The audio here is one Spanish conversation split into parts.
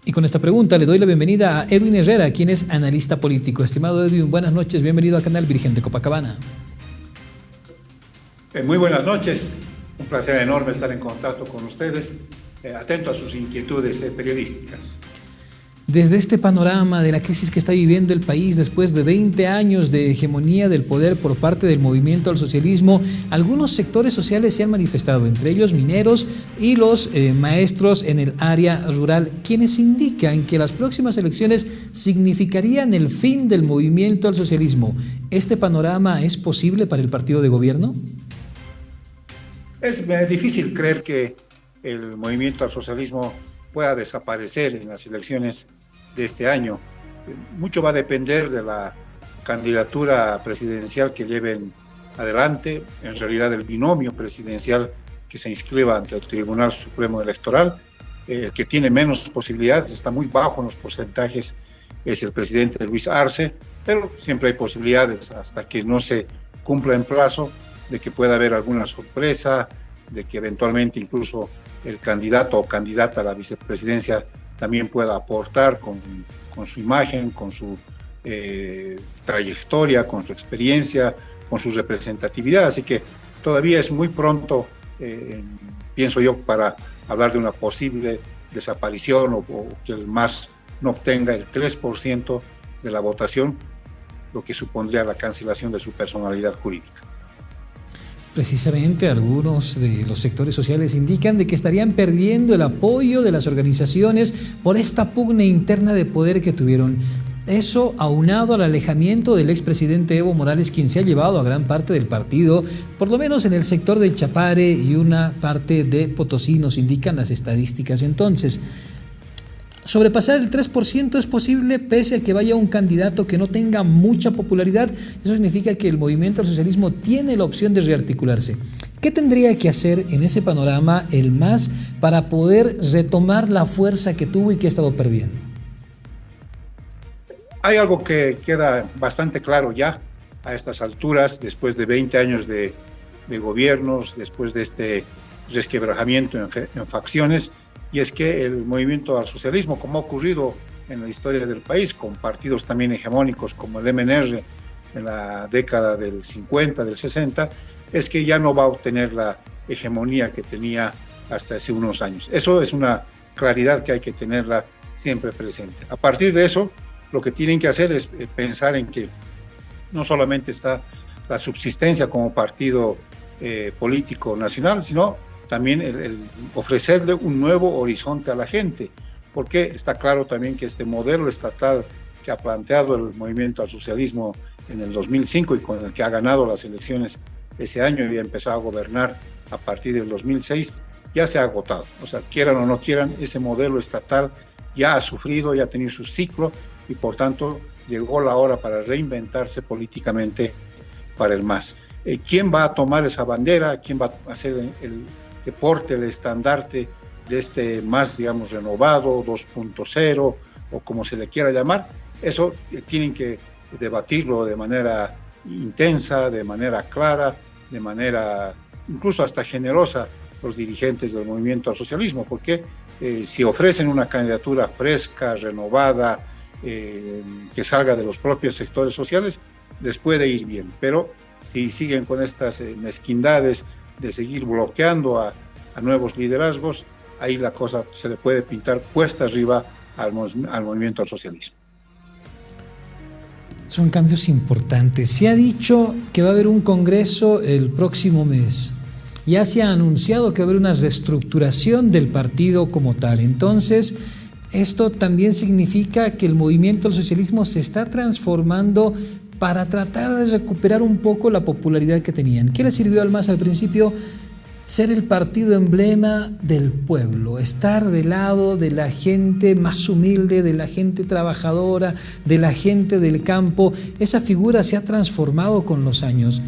Y con esta pregunta le doy la bienvenida a Edwin Herrera, quien es analista político. Estimado Edwin, buenas noches, bienvenido a Canal Virgen de Copacabana. Muy buenas noches, un placer enorme estar en contacto con ustedes, atento a sus inquietudes periodísticas. Desde este panorama de la crisis que está viviendo el país después de 20 años de hegemonía del poder por parte del movimiento al socialismo, algunos sectores sociales se han manifestado, entre ellos mineros y los maestros en el área rural, quienes indican que las próximas elecciones significarían el fin del movimiento al socialismo. ¿Este panorama es posible para el partido de gobierno? Es difícil creer que el movimiento al socialismo pueda desaparecer en las elecciones de este año. Mucho va a depender de la candidatura presidencial que lleven adelante, en realidad el binomio presidencial que se inscriba ante el Tribunal Supremo Electoral. El que tiene menos posibilidades, está muy bajo en los porcentajes, es el presidente Luis Arce, pero siempre hay posibilidades hasta que no se cumpla en plazo de que pueda haber alguna sorpresa, de que eventualmente incluso el candidato o candidata a la vicepresidencia también pueda aportar con su imagen, con su trayectoria, con su experiencia, con su representatividad. Así que todavía es muy pronto, pienso yo, para hablar de una posible desaparición o que el MAS no obtenga el 3% de la votación, lo que supondría la cancelación de su personalidad jurídica. Precisamente algunos de los sectores sociales indican de que estarían perdiendo el apoyo de las organizaciones por esta pugna interna de poder que tuvieron. Eso aunado al alejamiento del expresidente Evo Morales, quien se ha llevado a gran parte del partido, por lo menos en el sector del Chapare y una parte de Potosí, nos indican las estadísticas. Entonces, sobrepasar el 3% es posible pese a que vaya un candidato que no tenga mucha popularidad. Eso significa que el movimiento al socialismo tiene la opción de rearticularse. ¿Qué tendría que hacer en ese panorama el MAS para poder retomar la fuerza que tuvo y que ha estado perdiendo? Hay algo que queda bastante claro ya a estas alturas, después de 20 años de gobiernos, después de este resquebrajamiento en facciones, y es que el movimiento al socialismo, como ha ocurrido en la historia del país, con partidos también hegemónicos como el MNR en la década del 50, del 60, es que ya no va a obtener la hegemonía que tenía hasta hace unos años. Eso es una claridad que hay que tenerla siempre presente. A partir de eso, lo que tienen que hacer es pensar en que no solamente está la subsistencia como partido político nacional, sino también el ofrecerle un nuevo horizonte a la gente, porque está claro también que este modelo estatal que ha planteado el movimiento al socialismo en el 2005 y con el que ha ganado las elecciones ese año y ha empezado a gobernar a partir del 2006, ya se ha agotado. O sea, quieran o no quieran, ese modelo estatal ya ha sufrido, ya ha tenido su ciclo y por tanto llegó la hora para reinventarse políticamente para el MAS. ¿Quién va a tomar esa bandera? ¿Quién va a hacer el deporte, el estandarte de este MAS, digamos, renovado, 2.0 o como se le quiera llamar? Eso tienen que debatirlo de manera intensa, de manera clara, de manera incluso hasta generosa los dirigentes del movimiento al socialismo, porque si ofrecen una candidatura fresca, renovada, que salga de los propios sectores sociales, les puede ir bien, pero si siguen con estas mezquindades de seguir bloqueando a nuevos liderazgos, ahí la cosa se le puede pintar cuesta arriba al movimiento al socialismo. Son cambios importantes. Se ha dicho que va a haber un congreso el próximo mes. Ya se ha anunciado que va a haber una reestructuración del partido como tal. Entonces, esto también significa que el movimiento al socialismo se está transformando para tratar de recuperar un poco la popularidad que tenían. ¿Qué le sirvió al MAS al principio? Ser el partido emblema del pueblo, estar del lado de la gente más humilde, de la gente trabajadora, de la gente del campo. Esa figura se ha transformado con los años.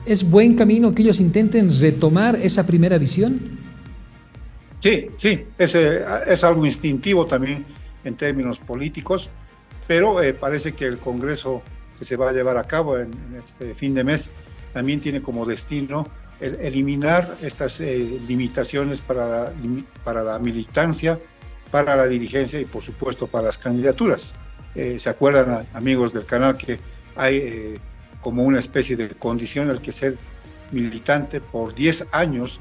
¿Es buen camino que ellos intenten retomar esa primera visión? Sí, es algo instintivo también en términos políticos, pero parece que el Congreso que se va a llevar a cabo en este fin de mes también tiene como destino eliminar estas limitaciones para la militancia para la dirigencia y por supuesto para las candidaturas. ¿Se acuerdan, amigos del canal, que hay como una especie de condición al que ser militante por 10 años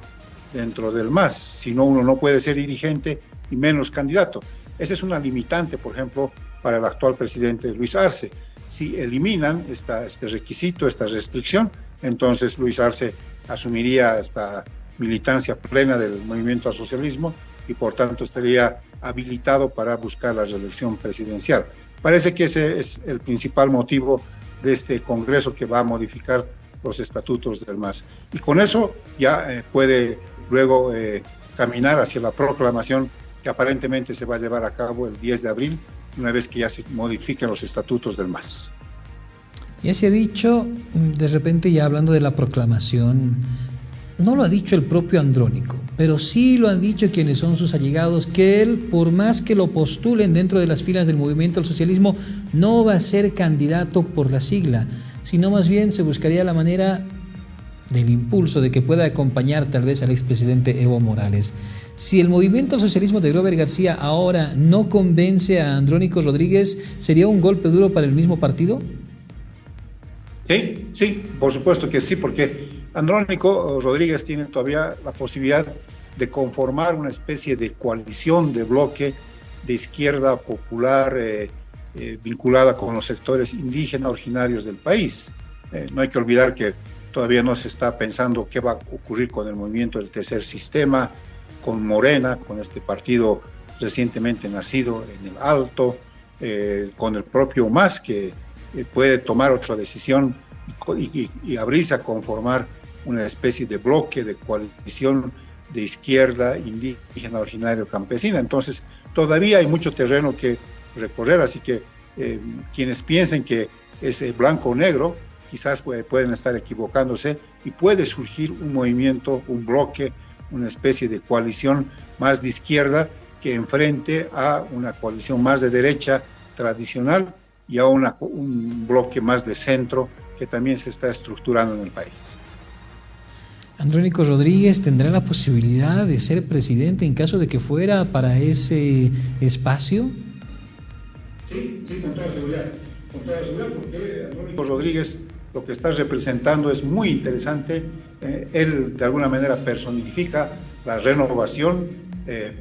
dentro del MAS? Si no, uno no puede ser dirigente y menos candidato. Esa es una limitante, por ejemplo, para el actual presidente Luis Arce. Si eliminan este requisito, esta restricción, entonces Luis Arce asumiría esta militancia plena del movimiento al socialismo y por tanto estaría habilitado para buscar la reelección presidencial. Parece que ese es el principal motivo de este Congreso que va a modificar los estatutos del MAS. Y con eso ya puede luego caminar hacia la proclamación que aparentemente se va a llevar a cabo el 10 de abril, una vez que ya se modifiquen los estatutos del MAS. Ya se ha dicho, de repente ya hablando de la proclamación, no lo ha dicho el propio Andrónico, pero sí lo han dicho quienes son sus allegados, que él, por más que lo postulen dentro de las filas del movimiento al socialismo, no va a ser candidato por la sigla, sino más bien se buscaría la manera del impulso de que pueda acompañar tal vez al expresidente Evo Morales. Si el movimiento al socialismo de Grover García ahora no convence a Andrónico Rodríguez, ¿sería un golpe duro para el mismo partido? Sí, por supuesto que sí, porque Andrónico Rodríguez tiene todavía la posibilidad de conformar una especie de coalición, de bloque de izquierda popular vinculada con los sectores indígenas originarios del país. No hay que olvidar que todavía no se está pensando qué va a ocurrir con el movimiento del tercer sistema, con Morena, con este partido recientemente nacido en el Alto, con el propio MAS, que puede tomar otra decisión y abrirse a conformar una especie de bloque, de coalición de izquierda, indígena, originario, campesina. Entonces, todavía hay mucho terreno que recorrer, así que quienes piensen que es blanco o negro, quizás pueden estar equivocándose y puede surgir un movimiento, un bloque, una especie de coalición más de izquierda que enfrente a una coalición más de derecha tradicional y a un bloque más de centro que también se está estructurando en el país. Andrónico Rodríguez tendrá la posibilidad de ser presidente en caso de que fuera para ese espacio. Sí, con toda seguridad, porque Andrónico Rodríguez lo que está representando es muy interesante. Él de alguna manera personifica la renovación,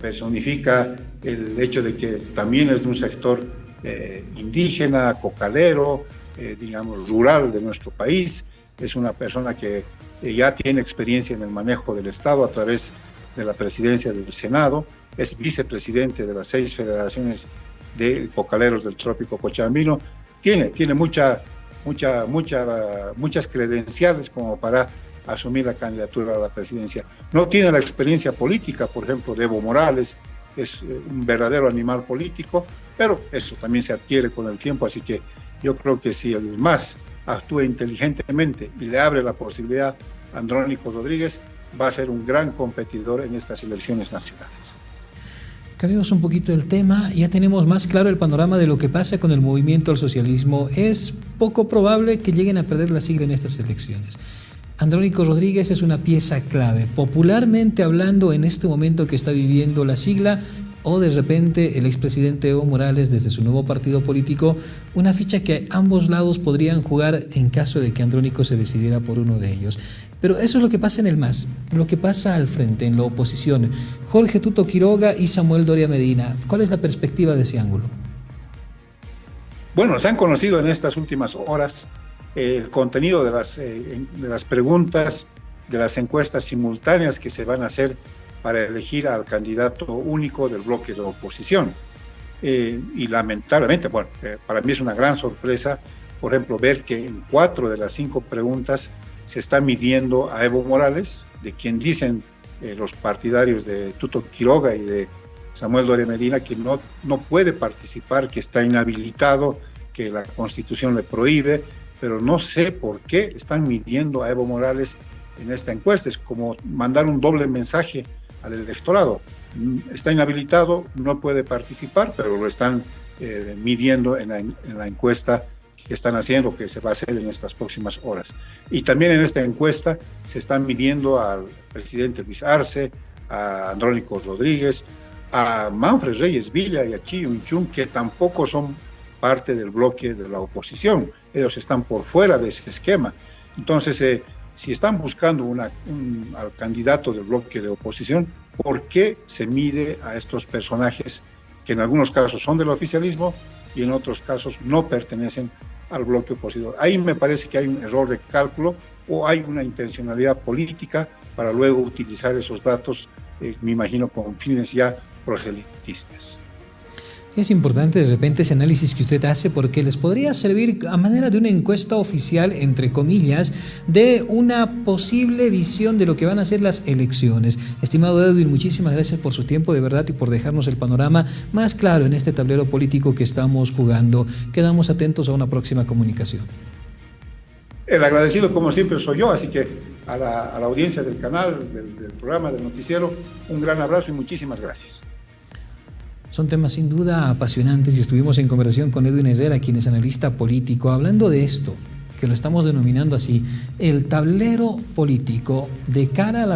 personifica el hecho de que también es de un sector indígena, cocalero, digamos rural de nuestro país. Es una persona que ya tiene experiencia en el manejo del Estado a través de la presidencia del Senado, es vicepresidente de las 6 federaciones de cocaleros del trópico cochabambino, tiene muchas credenciales como para asumir la candidatura a la presidencia. No tiene la experiencia política, por ejemplo, de Evo Morales, es un verdadero animal político, pero eso también se adquiere con el tiempo, así que yo creo que si el MAS actúa inteligentemente y le abre la posibilidad a Andrónico Rodríguez, va a ser un gran competidor en estas elecciones nacionales. Cambiamos un poquito el tema, ya tenemos más claro el panorama de lo que pasa con el movimiento al socialismo. Es poco probable que lleguen a perder la sigla en estas elecciones. Andrónico Rodríguez es una pieza clave, popularmente hablando en este momento que está viviendo la sigla, o de repente el expresidente Evo Morales desde su nuevo partido político, una ficha que ambos lados podrían jugar en caso de que Andrónico se decidiera por uno de ellos. Pero eso es lo que pasa en el MAS, lo que pasa al frente, en la oposición. Jorge Tuto Quiroga y Samuel Doria Medina, ¿cuál es la perspectiva de ese ángulo? Bueno, se han conocido en estas últimas horas el contenido de las preguntas, de las encuestas simultáneas que se van a hacer para elegir al candidato único del bloque de oposición. Y lamentablemente, para mí es una gran sorpresa, por ejemplo, ver que en 4 de las 5 preguntas se está midiendo a Evo Morales, de quien dicen los partidarios de Tuto Quiroga y de Samuel Doria Medina que no puede participar, que está inhabilitado, que la Constitución le prohíbe, pero no sé por qué están midiendo a Evo Morales en esta encuesta. Es como mandar un doble mensaje al electorado. Está inhabilitado, no puede participar, pero lo están midiendo en la encuesta que están haciendo, que se va a hacer en estas próximas horas. Y también en esta encuesta se están midiendo al presidente Luis Arce, a Andrónico Rodríguez, a Manfred Reyes Villa y a Chi Yun-chung, que tampoco son parte del bloque de la oposición. Ellos están por fuera de ese esquema. Entonces, si están buscando al candidato del bloque de oposición, ¿por qué se mide a estos personajes que en algunos casos son del oficialismo y en otros casos no pertenecen al bloque opositor? Ahí me parece que hay un error de cálculo o hay una intencionalidad política para luego utilizar esos datos, me imagino, con fines ya proselitistas. Es importante de repente ese análisis que usted hace porque les podría servir a manera de una encuesta oficial, entre comillas, de una posible visión de lo que van a ser las elecciones. Estimado Edwin, muchísimas gracias por su tiempo, de verdad, y por dejarnos el panorama más claro en este tablero político que estamos jugando. Quedamos atentos a una próxima comunicación. El agradecido, como siempre, soy yo, así que a la audiencia del canal, del programa, del noticiero, un gran abrazo y muchísimas gracias. Son temas sin duda apasionantes y estuvimos en conversación con Edwin Herrera, quien es analista político, hablando de esto, que lo estamos denominando así, el tablero político de cara a la